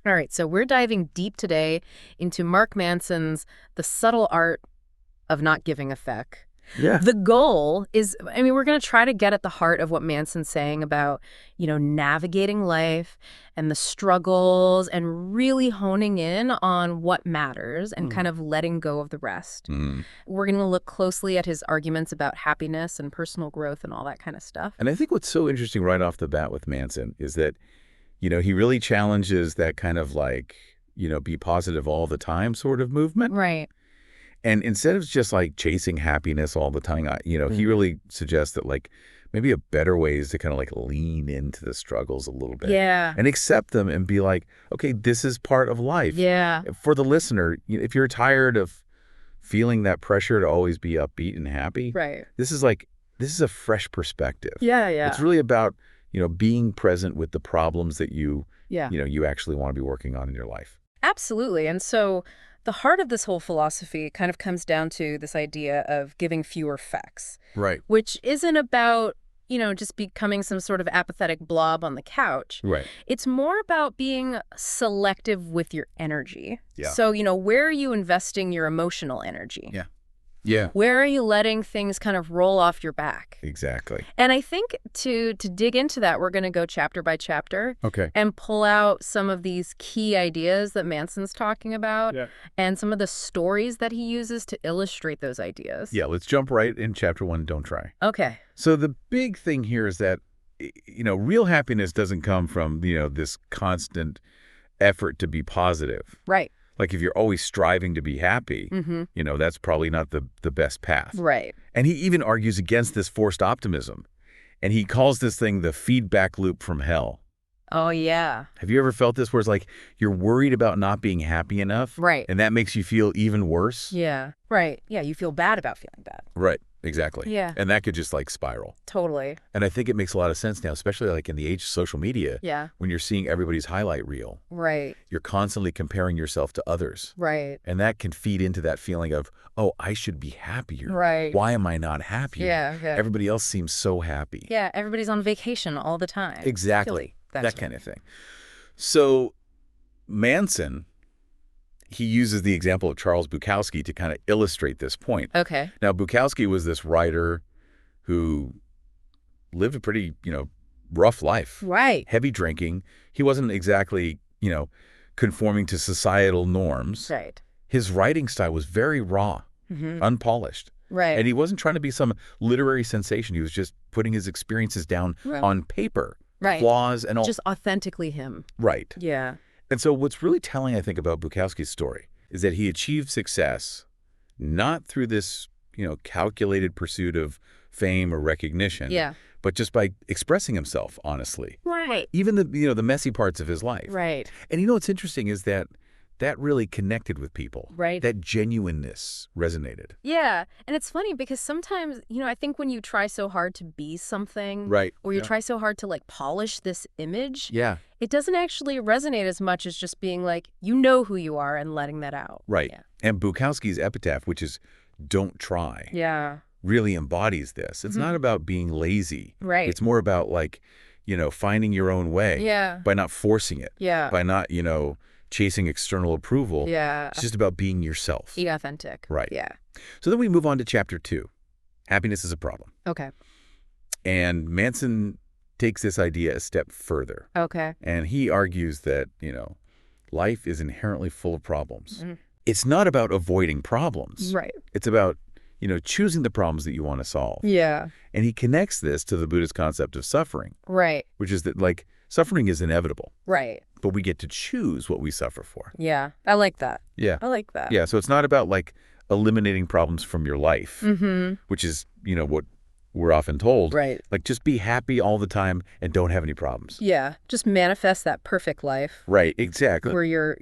All right, so we're diving deep today into Mark Manson's The Subtle Art of Not Giving a Feck. Yeah. The goal is, we're going to try to get at the heart of what Manson's saying about, navigating life and the struggles and really honing in on what matters and kind of letting go of the rest. We're going to look closely at his arguments about happiness and personal growth and all that kind of stuff. And I think what's so interesting right off the bat with Manson is that, he really challenges that kind of like, be positive all the time sort of movement. Right. And instead of just like chasing happiness all the time, he really suggests that like maybe a better way is to kind of like lean into the struggles a little bit. Yeah. And accept them and be like, okay, this is part of life. Yeah. For the listener, if you're tired of feeling that pressure to always be upbeat and happy, Right. this is a fresh perspective. Yeah, yeah. It's really about, being present with the problems that you actually want to be working on in your life. Absolutely. And so the heart of this whole philosophy kind of comes down to this idea of giving fewer fecks. Right. Which isn't about, just becoming some sort of apathetic blob on the couch. Right. It's more about being selective with your energy. Yeah. So, where are you investing your emotional energy? Yeah. Yeah. Where are you letting things kind of roll off your back? Exactly. And I think to dig into that, we're going to go chapter by chapter. Okay. And pull out some of these key ideas that Manson's talking about and some of the stories that he uses to illustrate those ideas. Yeah, let's jump right in chapter 1, Don't Try. Okay. So the big thing here is that, real happiness doesn't come from, this constant effort to be positive. Right. Like if you're always striving to be happy, that's probably not the best path. Right. And he even argues against this forced optimism. And he calls this thing the feedback loop from hell. Oh, yeah. Have you ever felt this where it's like you're worried about not being happy enough? Right. And that makes you feel even worse? Yeah. Right. Yeah, you feel bad about feeling bad. Right. Exactly. Yeah. And that could just like spiral. Totally. And I think it makes a lot of sense now, especially like in the age of social media. Yeah. When you're seeing everybody's highlight reel. Right. You're constantly comparing yourself to others. Right. And that can feed into that feeling of, oh, I should be happier. Right. Why am I not happier? Yeah. Everybody else seems so happy. Yeah, everybody's on vacation all the time. Exactly. That's that kind of thing. So Manson, he uses the example of Charles Bukowski to kind of illustrate this point. Okay. Now, Bukowski was this writer who lived a pretty, rough life. Right. Heavy drinking. He wasn't exactly, conforming to societal norms. Right. His writing style was very raw, unpolished. Right. And he wasn't trying to be some literary sensation. He was just putting his experiences down on paper. Right. Flaws and all. Just authentically him. Right. Yeah. And so what's really telling, I think, about Bukowski's story is that he achieved success not through this, calculated pursuit of fame or recognition, but just by expressing himself honestly. Right. Even the messy parts of his life. Right. And what's interesting is that really connected with people. Right. That genuineness resonated. Yeah. And it's funny because sometimes, I think when you try so hard to be something, right, or you try so hard to like polish this image, yeah, it doesn't actually resonate as much as just being like, who you are and letting that out. Right. Yeah. And Bukowski's epitaph, which is don't try. Yeah. Really embodies this. It's not about being lazy. Right. It's more about like, finding your own way. Yeah. By not forcing it. Yeah. By not, chasing external approval. Yeah. It's just about being yourself. Be authentic. Right. Yeah. So then we move on to chapter 2. Happiness is a problem. Okay. And Manson takes this idea a step further. Okay. And he argues that, life is inherently full of problems. It's not about avoiding problems. Right. It's about, choosing the problems that you want to solve. Yeah. And he connects this to the Buddhist concept of suffering. Right. Which is that, like, suffering is inevitable. Right. But we get to choose what we suffer for. Yeah. I like that. Yeah. I like that. Yeah. So it's not about, like, eliminating problems from your life, which is, what we're often told. Right. Like, just be happy all the time and don't have any problems. Yeah. Just manifest that perfect life. Right. Exactly. Where you're,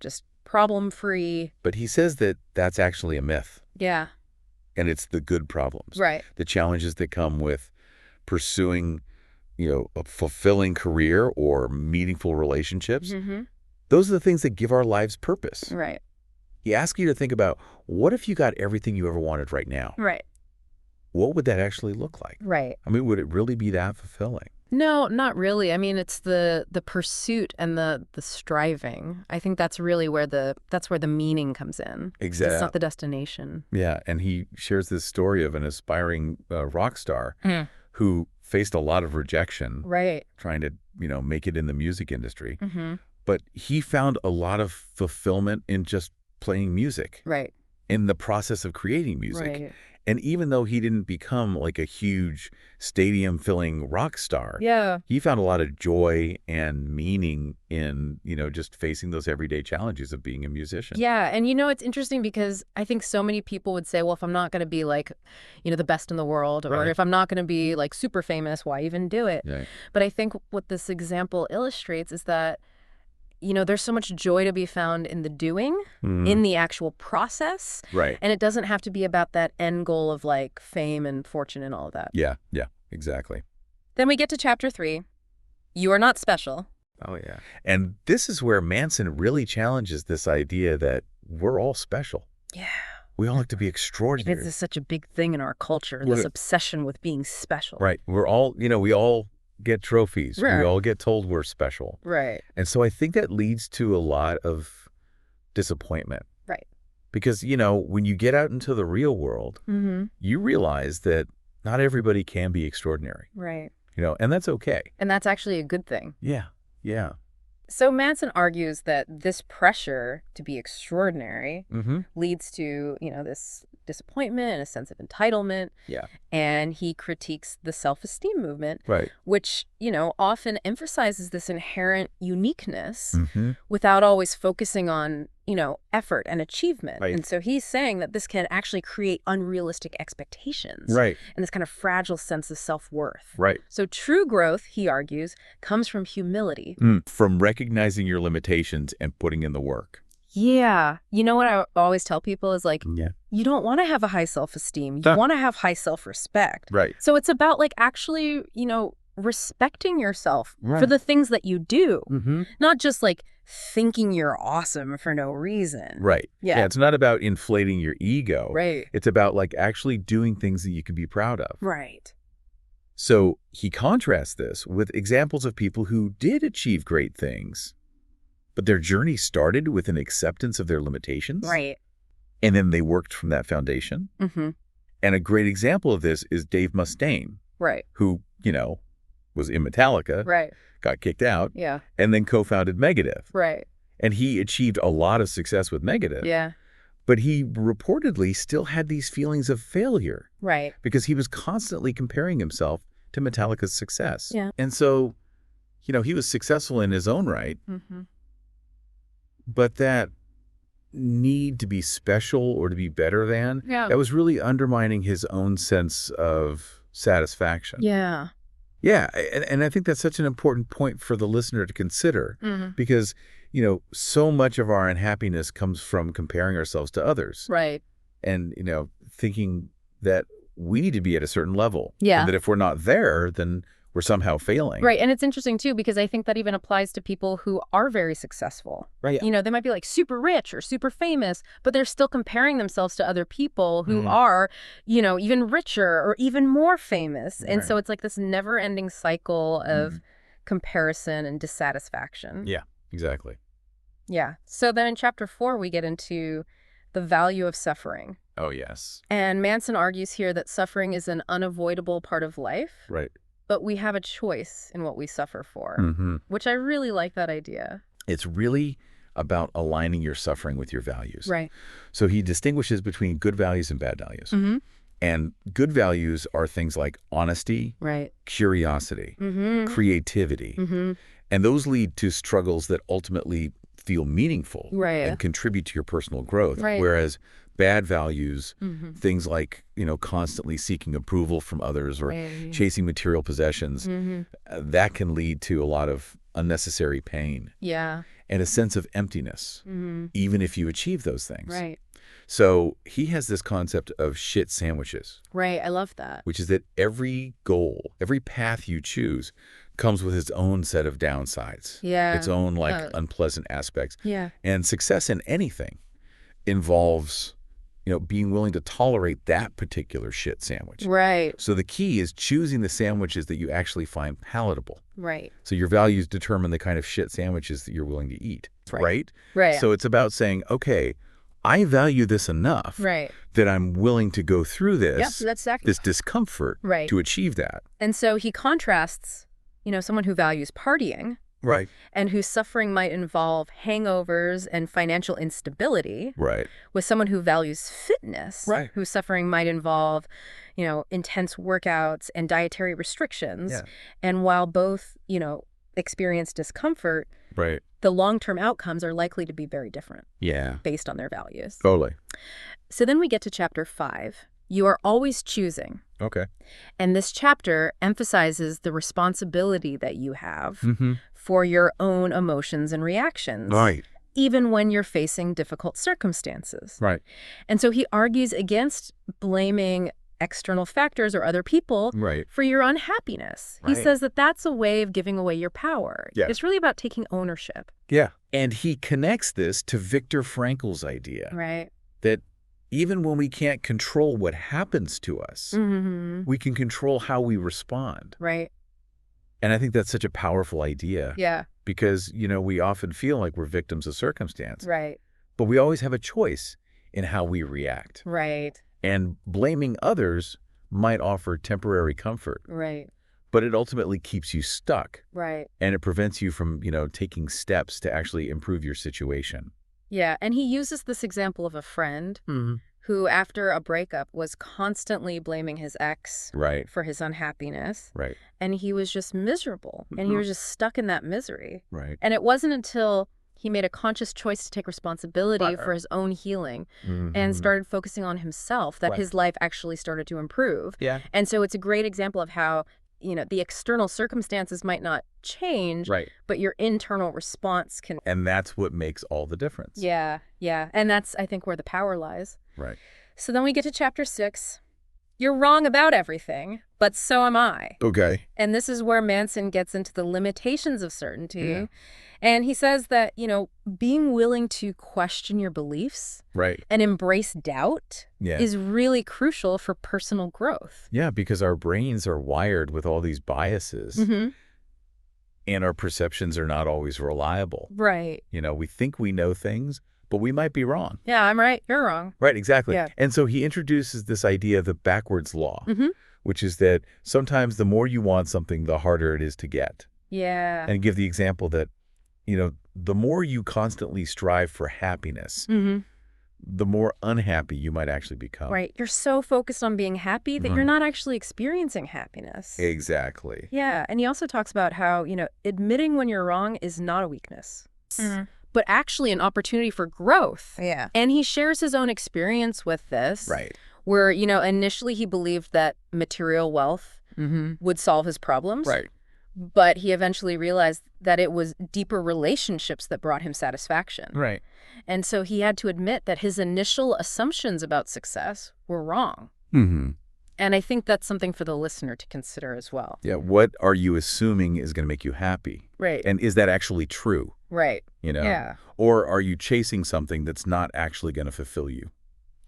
just problem-free. But he says that that's actually a myth. Yeah. And it's the good problems. Right. The challenges that come with pursuing, a fulfilling career or meaningful relationships. Those are the things that give our lives purpose. Right. He asks you to think about, what if you got everything you ever wanted right now? Right. What would that actually look like? Right. Would it really be that fulfilling? No, not really. I mean, it's the pursuit and the striving. I think that's really where the meaning comes in. It's not Exactly. the destination. Yeah, and he shares this story of an aspiring rock star Mm. who faced a lot of rejection Right. trying to, make it in the music industry. Mm-hmm. But he found a lot of fulfillment in just playing music, Right. in the process of creating music. Right. And even though he didn't become like a huge stadium-filling rock star, Yeah. he found a lot of joy and meaning in, just facing those everyday challenges of being a musician. Yeah, and it's interesting because I think so many people would say, well, if I'm not going to be like, the best in the world, or Right. if I'm not going to be like super famous, why even do it? Yeah. But I think what this example illustrates is that, there's so much joy to be found in the doing, Mm, in the actual process, right. and it doesn't have to be about that end goal of like fame and fortune and all of that. Yeah, yeah, exactly. Then we get to chapter 3. You are not special. Oh, yeah. And this is where Manson really challenges this idea that we're all special. Yeah. We all have to be This extraordinary. is such a big thing in our culture, What this a- obsession with being special. Right. We're all, we all get trophies. We Right. all get told we're special. Right. And so I think that leads to a lot of disappointment. Right. Because, when you get out into the real world, Mm-hmm. you realize that not everybody can be extraordinary, Right. and that's okay. And that's actually a good thing. Yeah. Yeah. So Manson argues that this pressure to be extraordinary Mm-hmm. leads to, this disappointment and a sense of entitlement. Yeah. And he critiques the self-esteem movement, Right. which, often emphasizes this inherent uniqueness Mm-hmm. without always focusing on, effort and achievement. Right. And so he's saying that this can actually create unrealistic expectations Right. and this kind of fragile sense of self-worth. Right. So true growth, he argues, comes from humility. From recognizing your limitations and putting in the work. Yeah. You know what I always tell people is like, Yeah. you don't want to have a high self-esteem. You Huh. want to have high self-respect. Right. So it's about like actually, respecting yourself for Right. the things that you do, Mm-hmm. not just like thinking you're awesome for no reason. Right. Yeah. It's not about inflating your ego. Right. It's about like actually doing things that you can be proud of. Right. So he contrasts this with examples of people who did achieve great things, but their journey started with an acceptance of their limitations. Right. And then they worked from that foundation. Mm-hmm. And a great example of this is Dave Mustaine, Right. who, was in Metallica, Right. got kicked out, Yeah. and then co-founded Megadeth. Right. And he achieved a lot of success with Megadeth. Yeah. But he reportedly still had these feelings of failure Right. because he was constantly comparing himself to Metallica's success. Yeah. And so, he was successful in his own right, Mm-hmm. but that need to be special or to be better than, Yeah. that was really undermining his own sense of satisfaction. Yeah. Yeah, and I think that's such an important point for the listener to consider Mm-hmm. because, so much of our unhappiness comes from comparing ourselves to others Right. and, thinking that we need to be at a certain level. Yeah. And that if we're not there, then we're somehow failing. Right. And it's interesting, too, because I think that even applies to people who are very successful. Right. They might be like super rich or super famous, but they're still comparing themselves to other people who Mhm. are, even richer or even more famous. And Right. so it's like this never ending cycle of Mhm. comparison and dissatisfaction. Yeah, exactly. Yeah. So then in chapter 4, we get into the value of suffering. Oh, yes. And Manson argues here that suffering is an unavoidable part of life, Right. but we have a choice in what we suffer for, Mm-hmm. which I really like that idea. It's really about aligning your suffering with your values. Right. So he distinguishes between good values and bad values. Mm-hmm. And good values are things like honesty, Right. curiosity, Mm-hmm. creativity. Mm-hmm. And those lead to struggles that ultimately feel meaningful Right. and contribute to your personal growth. Right. Whereas bad values, Mm-hmm. things like, constantly seeking approval from others or Right. chasing material possessions, Mm-hmm. that can lead to a lot of unnecessary pain Yeah. and a sense of emptiness, Mm-hmm. even if you achieve those things. Right. So he has this concept of shit sandwiches, Right. I love that. which is that every goal, every path you choose comes with its own set of downsides, Yeah. its own unpleasant aspects. Yeah. And success in anything involves being willing to tolerate that particular shit sandwich. Right. So the key is choosing the sandwiches that you actually find palatable. Right. So your values determine the kind of shit sandwiches that you're willing to eat. Right? Right. So it's about saying, okay, I value this enough that I'm willing to go through this, this discomfort to achieve that. And so he contrasts, someone who values partying and whose suffering might involve hangovers and financial instability with someone who values fitness, whose suffering might involve, intense workouts and dietary restrictions. Yeah. And while both, experience discomfort, the long-term outcomes are likely to be very different based on their values. Totally. So then we get to chapter 5. You are always choosing. Okay. And this chapter emphasizes the responsibility that you have for your own emotions and reactions. Even when you're facing difficult circumstances. And so he argues against blaming external factors or other people for your unhappiness. He says that that's a way of giving away your power. It's really about taking ownership. And he connects this to Viktor Frankl's idea. That even when we can't control what happens to us, we can control how we respond. And I think that's such a powerful idea. Because, we often feel like we're victims of circumstance. But we always have a choice in how we react. And blaming others might offer temporary comfort. But it ultimately keeps you stuck. And it prevents you from, taking steps to actually improve your situation. Yeah, and he uses this example of a friend who, after a breakup, was constantly blaming his ex for his unhappiness. And he was just miserable, and he was just stuck in that misery. And it wasn't until he made a conscious choice to take responsibility for his own healing and started focusing on himself that his life actually started to improve. And so it's a great example of how the external circumstances might not change, but your internal response can. And that's what makes all the difference. Yeah. And that's, I think, where the power lies. So then we get to chapter 6. You're wrong about everything, but so am I. Okay. And this is where Manson gets into the limitations of certainty. And he says that, being willing to question your beliefs and embrace doubt is really crucial for personal growth. Yeah, because our brains are wired with all these biases and our perceptions are not always reliable. We think we know things, but we might be wrong. Yeah, I'm right. You're wrong. Exactly. And so he introduces this idea of the backwards law, which is that sometimes the more you want something, the harder it is to get. And give the example that, the more you constantly strive for happiness, the more unhappy you might actually become. You're so focused on being happy that you're not actually experiencing happiness. Exactly. Yeah. And he also talks about how, admitting when you're wrong is not a weakness, but actually an opportunity for growth. And he shares his own experience with this. Where, initially he believed that material wealth would solve his problems. But he eventually realized that it was deeper relationships that brought him satisfaction. And so he had to admit that his initial assumptions about success were wrong. And I think that's something for the listener to consider as well. Yeah, what are you assuming is going to make you happy? And is that actually true? Or are you chasing something that's not actually going to fulfill you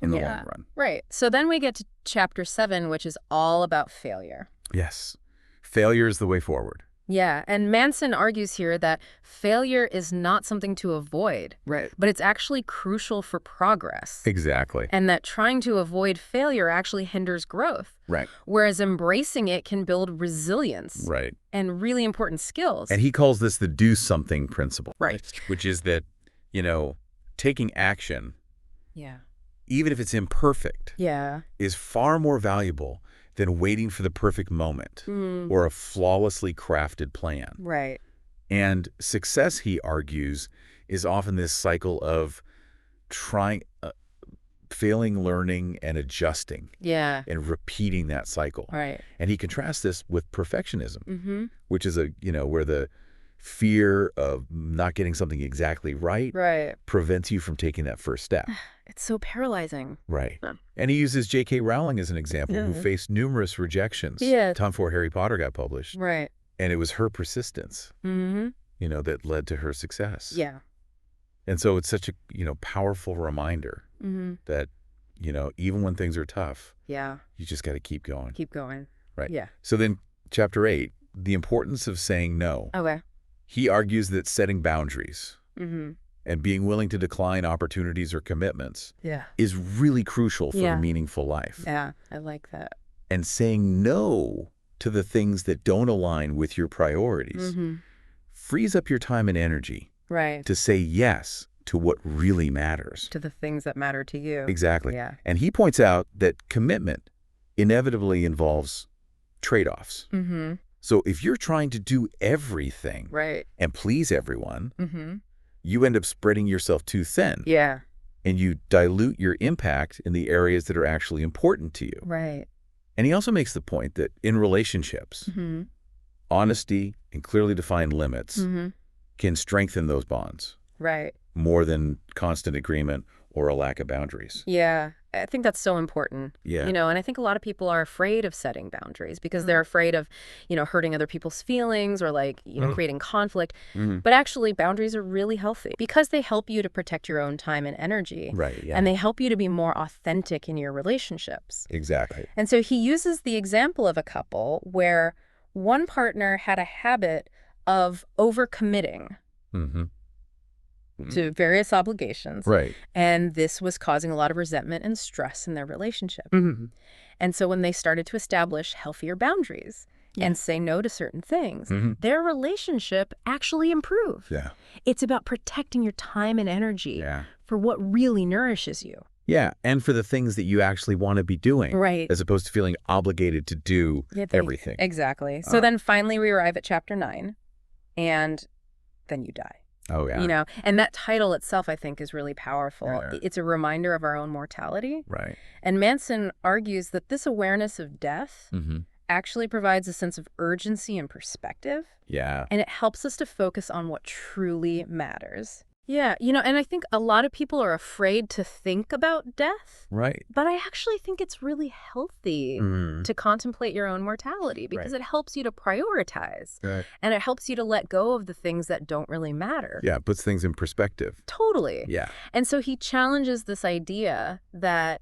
in the long run? So then we get to chapter 7, which is all about failure. Yes. Failure is the way forward. Yeah, and Manson argues here that failure is not something to avoid, but it's actually crucial for progress. Exactly. And that trying to avoid failure actually hinders growth. Whereas embracing it can build resilience. And really important skills. And he calls this the do something principle. Which is that, taking action, even if it's imperfect, is far more valuable than waiting for the perfect moment or a flawlessly crafted plan. And success, he argues, is often this cycle of trying, failing, learning, and adjusting. And repeating that cycle. And he contrasts this with perfectionism, which is where the fear of not getting something exactly right prevents you from taking that first step. It's so paralyzing. And he uses J.K. Rowling as an example, who faced numerous rejections. Time before Harry Potter got published. And it was her persistence, that led to her success. And so it's such a, powerful reminder that, even when things are tough, Yeah. you just got to keep going. Keep going. Right. Yeah. So then chapter 8, the importance of saying no. Okay. He argues that setting boundaries Mm-hmm. and being willing to decline opportunities or commitments Yeah. is really crucial for Yeah. a meaningful life. Yeah, I like that. And saying no to the things that don't align with your priorities Mm-hmm. frees up your time and energy Right. to say yes to what really matters. To the things that matter to you. Exactly. Yeah. And he points out that commitment inevitably involves trade-offs. Mm-hmm. So if you're trying to do everything Right. and please everyone, Mm-hmm. you end up spreading yourself too thin. Yeah. And you dilute your impact in the areas that are actually important to you. Right. And he also makes the point that in relationships, Mm-hmm. honesty and clearly defined limits Mm-hmm. can strengthen those bonds Right. more than constant agreement or a lack of boundaries. Yeah. I think that's so important. Yeah. And I think a lot of people are afraid of setting boundaries because they're afraid of, hurting other people's feelings or creating conflict. Mhm. But actually, boundaries are really healthy because they help you to protect your own time and energy. Right, yeah. And they help you to be more authentic in your relationships. Exactly. And so he uses the example of a couple where one partner had a habit of overcommitting Mm-hmm. to various obligations. Right. And this was causing a lot of resentment and stress in their relationship. Mm-hmm. And so when they started to establish healthier boundaries and say no to certain things, Mm-hmm. their relationship actually improved. Yeah. It's about protecting your time and energy Yeah. for what really nourishes you. Yeah, and for the things that you actually want to be doing. Right. As opposed to feeling obligated to do everything. Exactly. So then finally we arrive at chapter 9, and then you die. Oh, yeah. And that title itself, I think, is really powerful. Yeah. It's a reminder of our own mortality. Right. And Manson argues that this awareness of death Mm-hmm. actually provides a sense of urgency and perspective, Yeah. and it helps us to focus on what truly matters. Yeah, and I think a lot of people are afraid to think about death, Right. but I actually think it's really healthy Mm-hmm. to contemplate your own mortality because Right. it helps you to prioritize. Right. And it helps you to let go of the things that don't really matter. Yeah, it puts things in perspective. Totally. Yeah. And so he challenges this idea that,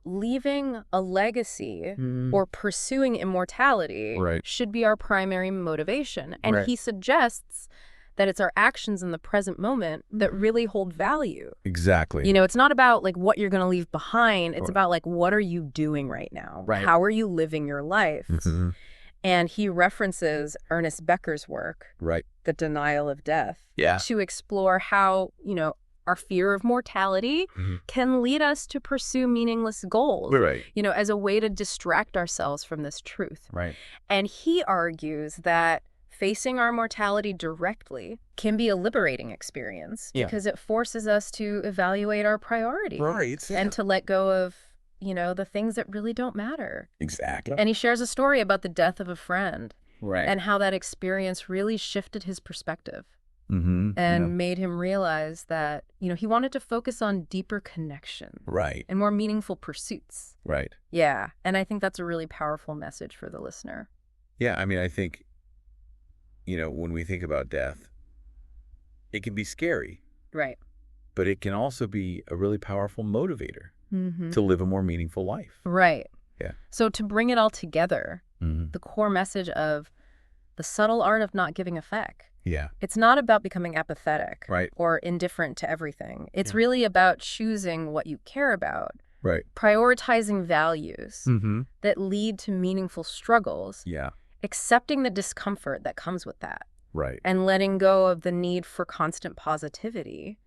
leaving a legacy or pursuing immortality Right. should be our primary motivation. And Right. he suggests that it's our actions in the present moment that really hold value. Exactly. It's not about what you're going to leave behind. It's Right. about what are you doing right now? Right. How are you living your life? Mm-hmm. And he references Ernest Becker's work, Right. The Denial of Death, Yeah. to explore how, our fear of mortality Mhm. can lead us to pursue meaningless goals, Right. as a way to distract ourselves from this truth. Right. And he argues that facing our mortality directly can be a liberating experience because it forces us to evaluate our priorities Right. and to let go of, the things that really don't matter. Exactly. And he shares a story about the death of a friend Right. and how that experience really shifted his perspective Mm-hmm. and made him realize that, he wanted to focus on deeper connection Right. and more meaningful pursuits. Right. Yeah. And I think that's a really powerful message for the listener. Yeah, I mean, I think, when we think about death, it can be scary, Right. but it can also be a really powerful motivator Mm-hmm. to live a more meaningful life. Right. Yeah. So to bring it all together, Mm-hmm. the core message of the subtle art of not giving a feck. Yeah. It's not about becoming apathetic Right. or indifferent to everything. It's Yeah. really about choosing what you care about, Right. prioritizing values Mm-hmm. that lead to meaningful struggles, Yeah. accepting the discomfort that comes with that, Right. and letting go of the need for constant positivity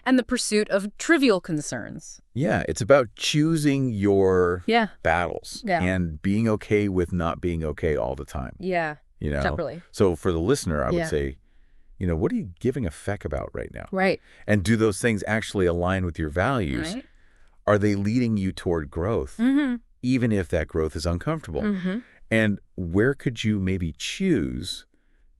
and the pursuit of trivial concerns. Yeah, it's about choosing your Yeah. battles Yeah. and being okay with not being okay all the time. Yeah. Separately. So for the listener, I Yeah. would say, what are you giving a feck about right now? Right. And do those things actually align with your values? Right. Are they leading you toward growth, Mm-hmm. even if that growth is uncomfortable? Mm-hmm. And where could you maybe choose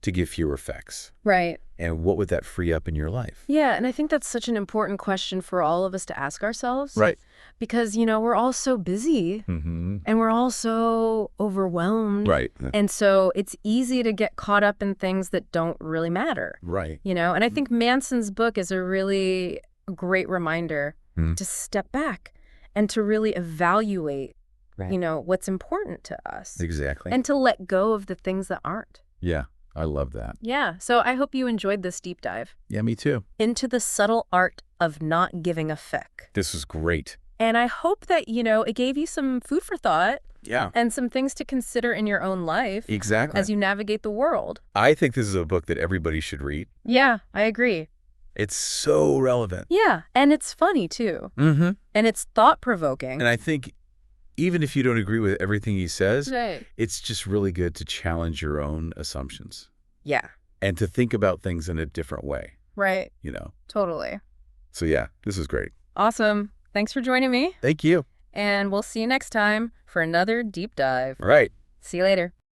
to give fewer fecks? Right. And what would that free up in your life? Yeah, and I think that's such an important question for all of us to ask ourselves. Right. Because, we're all so busy Mm-hmm. and we're all so overwhelmed. Right. And so it's easy to get caught up in things that don't really matter. Right. And I think Manson's book is a really great reminder Mhm. to step back and to really evaluate, Right. what's important to us. Exactly. And to let go of the things that aren't. Yeah, I love that. Yeah, so I hope you enjoyed this deep dive Yeah, me too. into the subtle art of not giving a feck. This was great. And I hope that, it gave you some food for thought. Yeah. And some things to consider in your own life. Exactly. As you navigate the world. I think this is a book that everybody should read. Yeah, I agree. It's so relevant. Yeah, and it's funny, too. Mm-hmm. And it's thought-provoking. And I think even if you don't agree with everything he says, right. It's just really good to challenge your own assumptions. Yeah. And to think about things in a different way. Right. Totally. So yeah, this is great. Awesome. Thanks for joining me. Thank you. And we'll see you next time for another deep dive. All right. See you later.